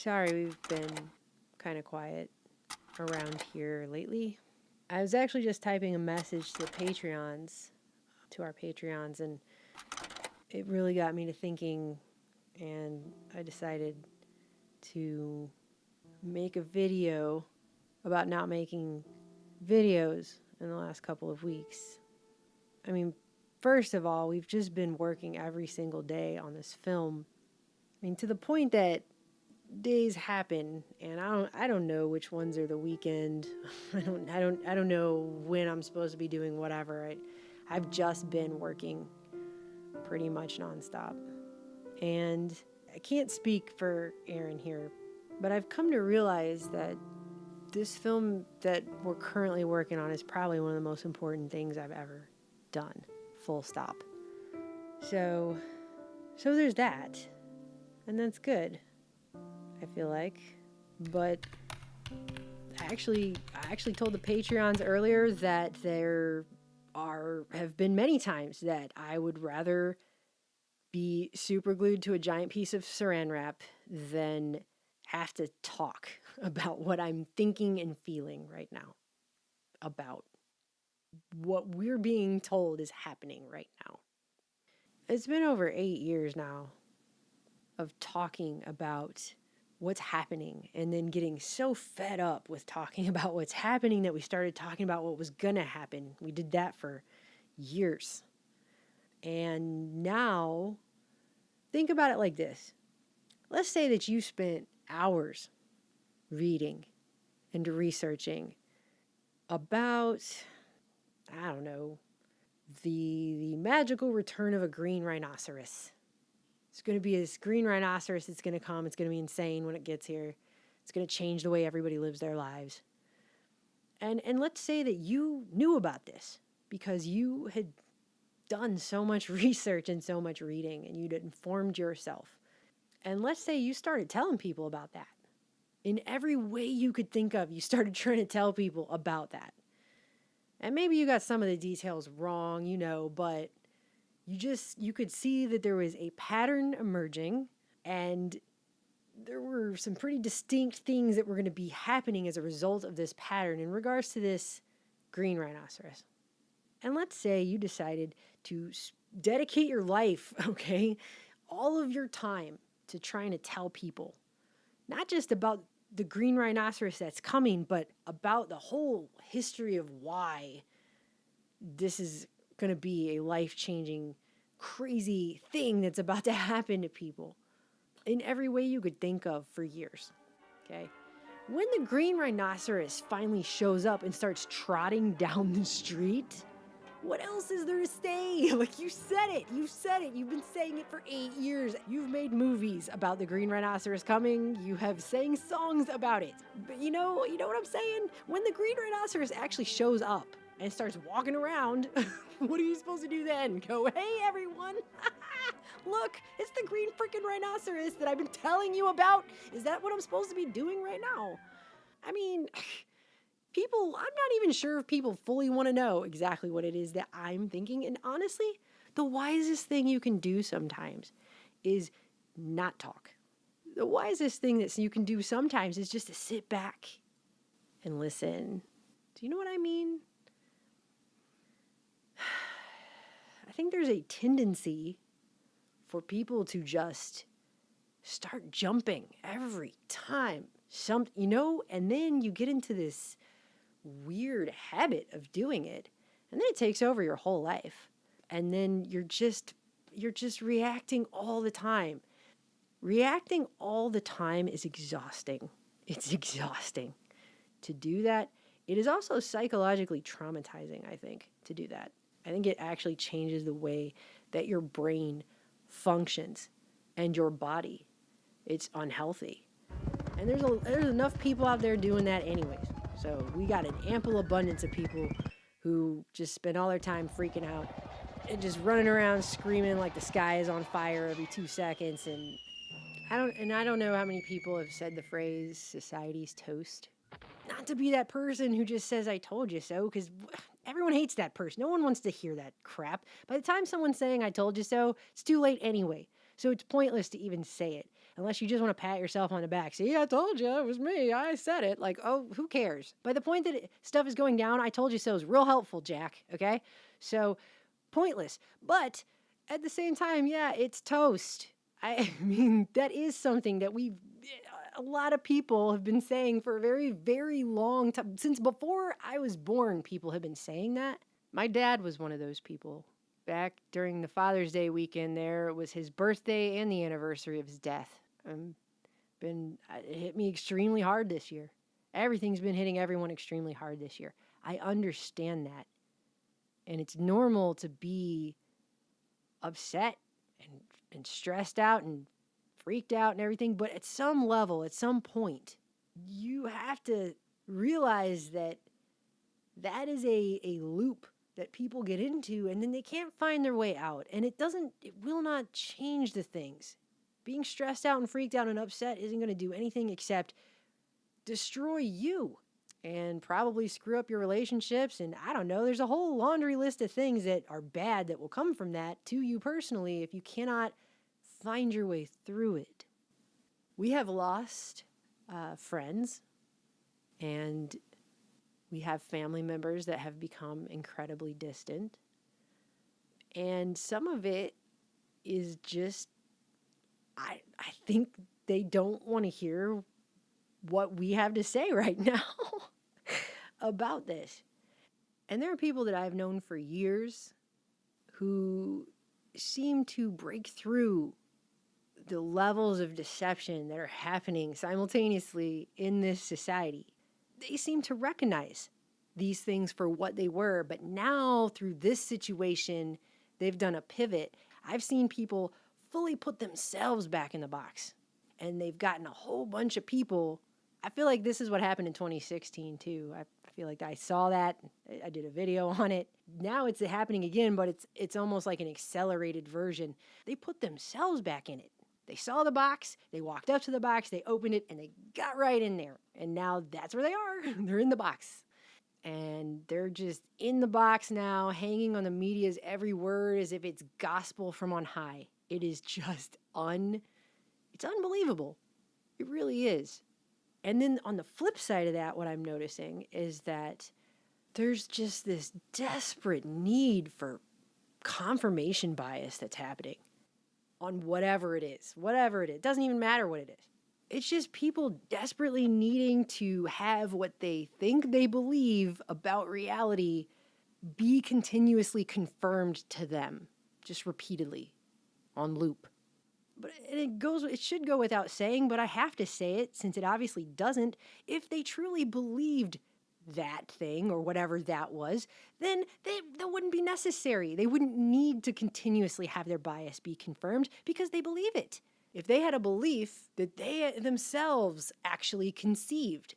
Sorry, we've been kind of quiet around here lately. I was actually just typing a message to our Patreons, and it really got me to thinking, and I decided to make a video about not making videos in the last couple of weeks. I mean, first of all, we've just been working every single day on this film. I mean, to the point that days happen, and I don't know which ones are the weekend. I don't know when I'm supposed to be doing whatever. I've just been working pretty much nonstop. And I can't speak for Aaron here, but I've come to realize that this film that we're currently working on is probably one of the most important things I've ever done. Full stop. So there's that. And that's good, I feel like. But I actually told the Patreons earlier that there have been many times that I would rather be super glued to a giant piece of saran wrap than have to talk about what I'm thinking and feeling right now about what we're being told is happening right now. It's been over 8 years now of talking about what's happening and then getting so fed up with talking about what's happening that we started talking about what was gonna happen. We did that for years. And now, think about it like this. Let's say that you spent hours reading and researching about, I don't know, the magical return of a green rhinoceros. It's going to be this green rhinoceros that's going to come. It's going to be insane when it gets here. It's going to change the way everybody lives their lives. And let's say that you knew about this because you had done so much research and so much reading and you'd informed yourself. And let's say you started telling people about that. In every way you could think of, you started trying to tell people about that. And maybe you got some of the details wrong, but you could see that there was a pattern emerging and there were some pretty distinct things that were going to be happening as a result of this pattern in regards to this green rhinoceros. And let's say you decided to dedicate your life, all of your time to trying to tell people, not just about the green rhinoceros that's coming, but about the whole history of why this is going to be a life-changing, crazy thing that's about to happen to people in every way you could think of for years, okay? When the green rhinoceros finally shows up and starts trotting down the street, what else is there to say? Like, you said it. You've been saying it for 8 years. You've made movies about the green rhinoceros coming. You have sang songs about it. But you know what I'm saying? When the green rhinoceros actually shows up and starts walking around, what are you supposed to do then? Go, hey, everyone. Look, it's the green freaking rhinoceros that I've been telling you about. Is that what I'm supposed to be doing right now? I mean, I'm not even sure if people fully want to know exactly what it is that I'm thinking. And honestly, the wisest thing you can do sometimes is not talk. The wisest thing that you can do sometimes is just to sit back and listen. Do you know what I mean? I think there's a tendency for people to just start jumping every time and then you get into this weird habit of doing it, and then it takes over your whole life, and then you're just reacting all the time. Reacting all the time is exhausting. It's exhausting to do that. It is also psychologically traumatizing, I think, to do that. I think it actually changes the way that your brain functions and your body. It's unhealthy. And there's enough people out there doing that anyways. So we got an ample abundance of people who just spend all their time freaking out and just running around screaming like the sky is on fire every 2 seconds. And I don't know how many people have said the phrase society's toast. Not to be that person who just says I told you so, because everyone hates that person. No one wants to hear that crap. By the time someone's saying I told you so, it's too late anyway. So it's pointless to even say it. unless you just want to pat yourself on the back. See, I told you, it was me. I said it. Like, oh, who cares? By the point that stuff is going down, I told you so is real helpful, Jack. Okay? So, pointless. But at the same time, yeah, it's toast. I mean, that is something that a lot of people have been saying for a very, very long time. Since before I was born, people have been saying that. My dad was one of those people. Back during the Father's Day weekend there, it was his birthday and the anniversary of his death. It hit me extremely hard this year. Everything's been hitting everyone extremely hard this year. I understand that. And it's normal to be upset and stressed out and freaked out and everything. But at some level, at some point, you have to realize that that is a loop that people get into, and then they can't find their way out. And it will not change the things. Being stressed out and freaked out and upset isn't going to do anything except destroy you and probably screw up your relationships. And I don't know, there's a whole laundry list of things that are bad that will come from that to you personally if you cannot find your way through it. We have lost friends, and we have family members that have become incredibly distant. And some of it is just, I think they don't want to hear what we have to say right now about this. And there are people that I've known for years who seem to break through the levels of deception that are happening simultaneously in this society. They seem to recognize these things for what they were, but now through this situation, they've done a pivot. I've seen people fully put themselves back in the box, and they've gotten a whole bunch of people. I feel like this is what happened in 2016 too. I feel like I saw that. I did a video on it. Now it's happening again, but it's almost like an accelerated version. They put themselves back in it. They saw the box, they walked up to the box, they opened it, and they got right in there. And now that's where they are. They're in the box. And they're just in the box now, hanging on the media's every word as if it's gospel from on high. It is just it's unbelievable. It really is. And then on the flip side of that, what I'm noticing is that there's just this desperate need for confirmation bias that's happening on whatever it is. It doesn't even matter what it is. It's just people desperately needing to have what they think they believe about reality be continuously confirmed to them, just repeatedly, on loop. But it should go without saying, but I have to say it since it obviously doesn't. If they truly believed that thing or whatever that was, then that wouldn't be necessary. They wouldn't need to continuously have their bias be confirmed because they believe it. If they had a belief that they themselves actually conceived.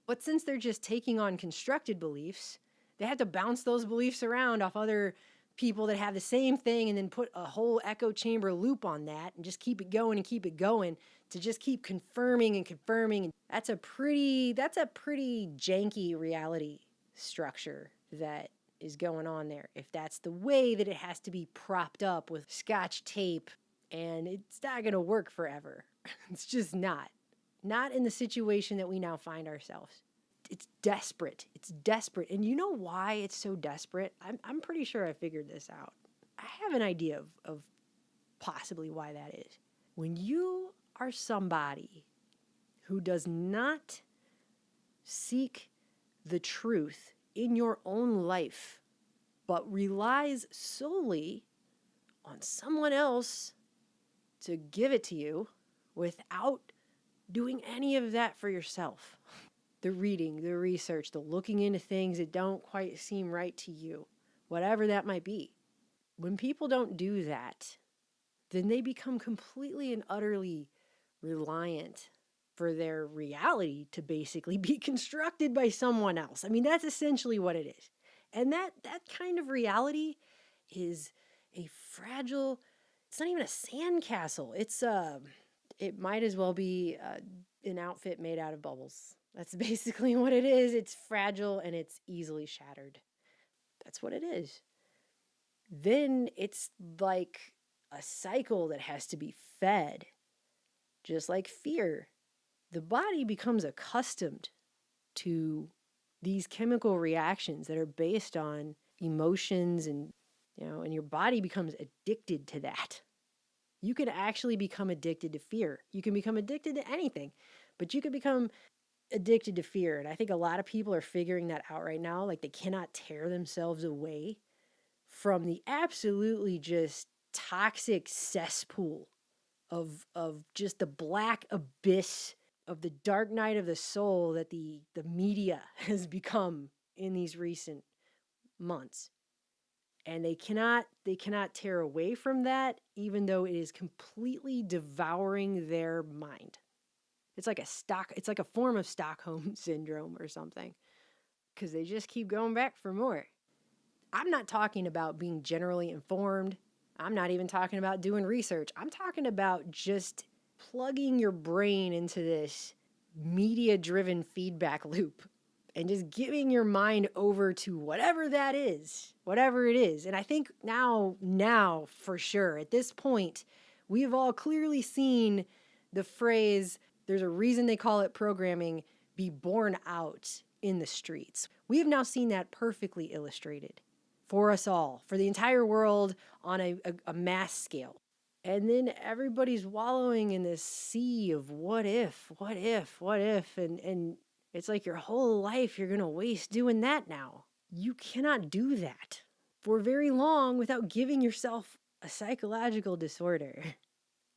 But since they're just taking on constructed beliefs, they have to bounce those beliefs around off other people that have the same thing and then put a whole echo chamber loop on that and just keep it going to just keep confirming and confirming. That's a pretty janky reality structure that is going on there. If that's the way that it has to be propped up with scotch tape, and it's not going to work forever. It's just not. Not in the situation that we now find ourselves. It's desperate. And you know why it's so desperate? I'm pretty sure I figured this out. I have an idea of possibly why that is. When you are somebody who does not seek the truth in your own life, but relies solely on someone else to give it to you without doing any of that for yourself. The reading, the research, the looking into things that don't quite seem right to you, whatever that might be. When people don't do that, then they become completely and utterly reliant for their reality to basically be constructed by someone else. I mean, that's essentially what it is. And that kind of reality is a fragile, it's not even a sandcastle. It might as well be an outfit made out of bubbles. That's basically what it is. It's fragile and it's easily shattered. That's what it is. Then it's like a cycle that has to be fed. Just like fear, the body becomes accustomed to these chemical reactions that are based on emotions and your body becomes addicted to that. You can actually become addicted to fear. You can become addicted to anything, but you can become addicted to fear. And I think a lot of people are figuring that out right now. Like, they cannot tear themselves away from the absolutely just toxic cesspool of just the black abyss of the dark night of the soul that the media has become in these recent months. And they cannot tear away from that, even though it is completely devouring their mind. It's like a form of Stockholm syndrome or something, because they just keep going back for more. I'm not talking about being generally informed. I'm not even talking about doing research. I'm talking about just plugging your brain into this media-driven feedback loop and just giving your mind over to whatever that is, whatever it is. And I think now for sure, at this point, we've all clearly seen the phrase, there's a reason they call it programming, be borne out in the streets. We have now seen that perfectly illustrated for us all, for the entire world on a mass scale. And then everybody's wallowing in this sea of what if, and it's like your whole life you're going to waste doing that now. You cannot do that for very long without giving yourself a psychological disorder.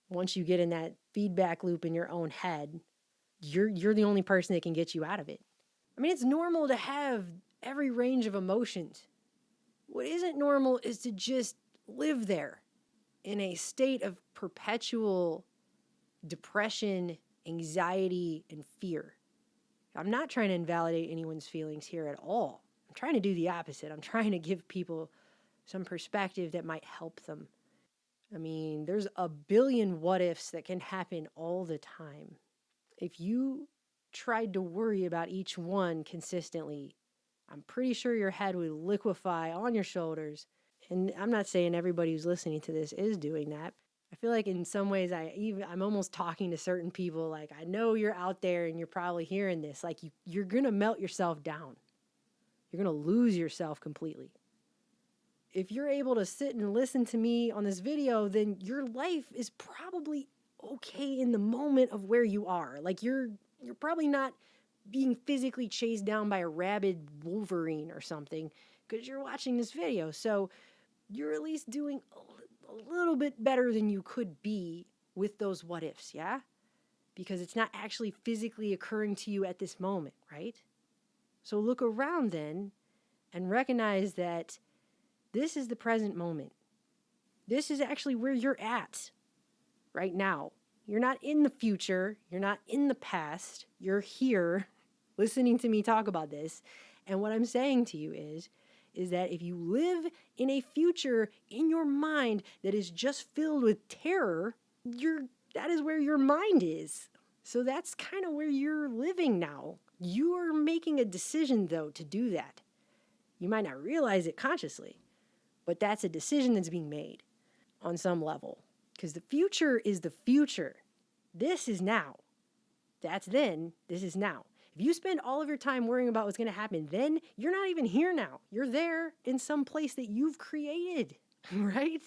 Once you get in that feedback loop in your own head, you're the only person that can get you out of it. I mean, it's normal to have every range of emotions. What isn't normal is to just live there in a state of perpetual depression, anxiety, and fear. I'm not trying to invalidate anyone's feelings here at all. I'm trying to do the opposite. I'm trying to give people some perspective that might help them. I mean, there's a billion what ifs that can happen all the time. If you tried to worry about each one consistently, I'm pretty sure your head would liquefy on your shoulders. And I'm not saying everybody who's listening to this is doing that. I feel like in some ways I'm almost talking to certain people like, I know you're out there and you're probably hearing this. Like, you're going to melt yourself down. You're going to lose yourself completely. If you're able to sit and listen to me on this video, then your life is probably okay in the moment of where you are. Like, you're probably not being physically chased down by a rabid Wolverine or something because you're watching this video. So you're at least doing a little bit better than you could be with those what ifs, yeah? Because it's not actually physically occurring to you at this moment, right? So look around then and recognize that this is the present moment. This is actually where you're at right now. You're not in the future. You're not in the past. You're here listening to me talk about this. And what I'm saying to you is that if you live in a future in your mind that is just filled with terror, that is where your mind is. So that's kind of where you're living now. You are making a decision, though, to do that. You might not realize it consciously, but that's a decision that's being made on some level. Because the future is the future. This is now. That's then. This is now. If you spend all of your time worrying about what's going to happen then, you're not even here now. You're there in some place that you've created, right?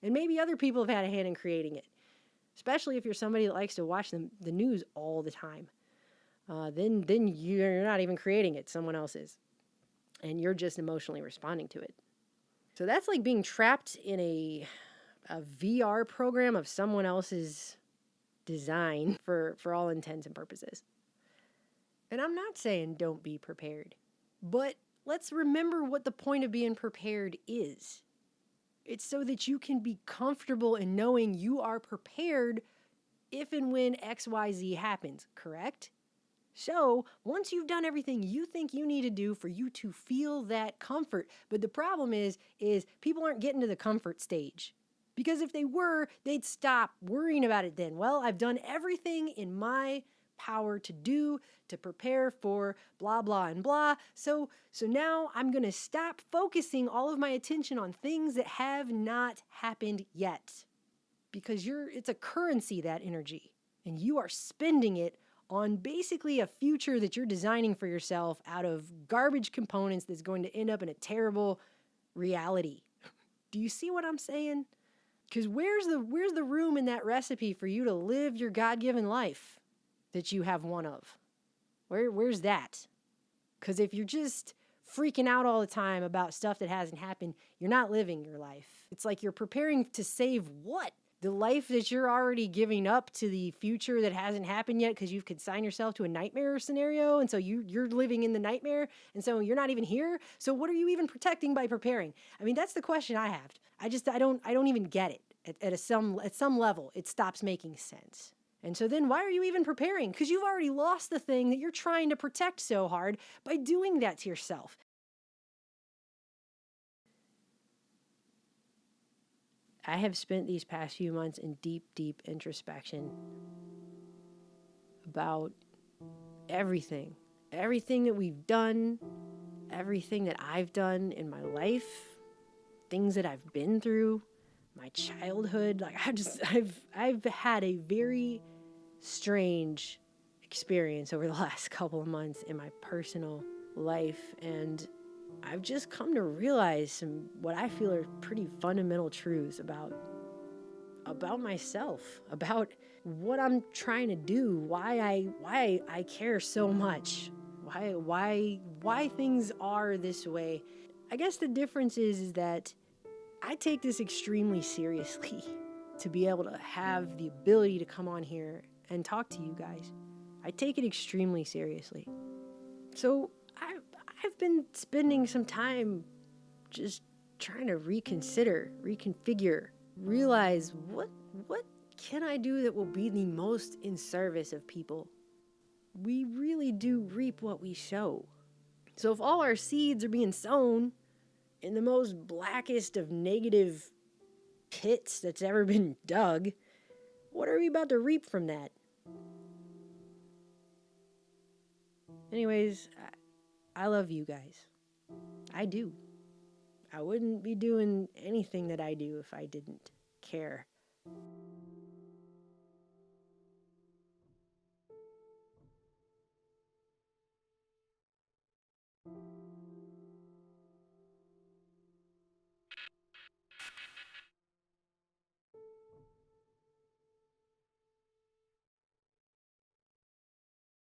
And maybe other people have had a hand in creating it, especially if you're somebody that likes to watch the news all the time. Then you're not even creating it. Someone else is. And you're just emotionally responding to it. So that's like being trapped in a VR program of someone else's design for all intents and purposes. And I'm not saying don't be prepared, but let's remember what the point of being prepared is. It's so that you can be comfortable in knowing you are prepared if and when XYZ happens, correct? So once you've done everything you think you need to do for you to feel that comfort, but the problem is people aren't getting to the comfort stage. Because if they were, they'd stop worrying about it then. Well, I've done everything in my power to do to prepare for blah, blah, and blah. So now I'm going to stop focusing all of my attention on things that have not happened yet. Because it's a currency, that energy. And you are spending it on basically a future that you're designing for yourself out of garbage components that's going to end up in a terrible reality. Do you see what I'm saying? Because where's the room in that recipe for you to live your God-given life that you have one of? Where's that? Because if you're just freaking out all the time about stuff that hasn't happened, you're not living your life. It's like you're preparing to save what? The life that you're already giving up to the future that hasn't happened yet because you've consigned yourself to a nightmare scenario, and so you're living in the nightmare, and so you're not even here. So what are you even protecting by preparing? I mean, that's the question I have. I don't even get it. At some level, it stops making sense. And so then why are you even preparing? Because you've already lost the thing that you're trying to protect so hard by doing that to yourself. I have spent these past few months in deep, deep introspection about everything. Everything that we've done, everything that I've done in my life, things that I've been through, my childhood. Like I've had a very strange experience over the last couple of months in my personal life, and I've just come to realize what I feel are pretty fundamental truths about myself, about what I'm trying to do, why I care so much, why things are this way. I guess the difference is that I take this extremely seriously to be able to have the ability to come on here and talk to you guys. I take it extremely seriously. So I've been spending some time just trying to reconfigure, realize what can I do that will be the most in service of people. We really do reap what we sow. So if all our seeds are being sown in the most blackest of negative pits that's ever been dug, what are we about to reap from that? Anyways, I love you guys. I do. I wouldn't be doing anything that I do if I didn't care.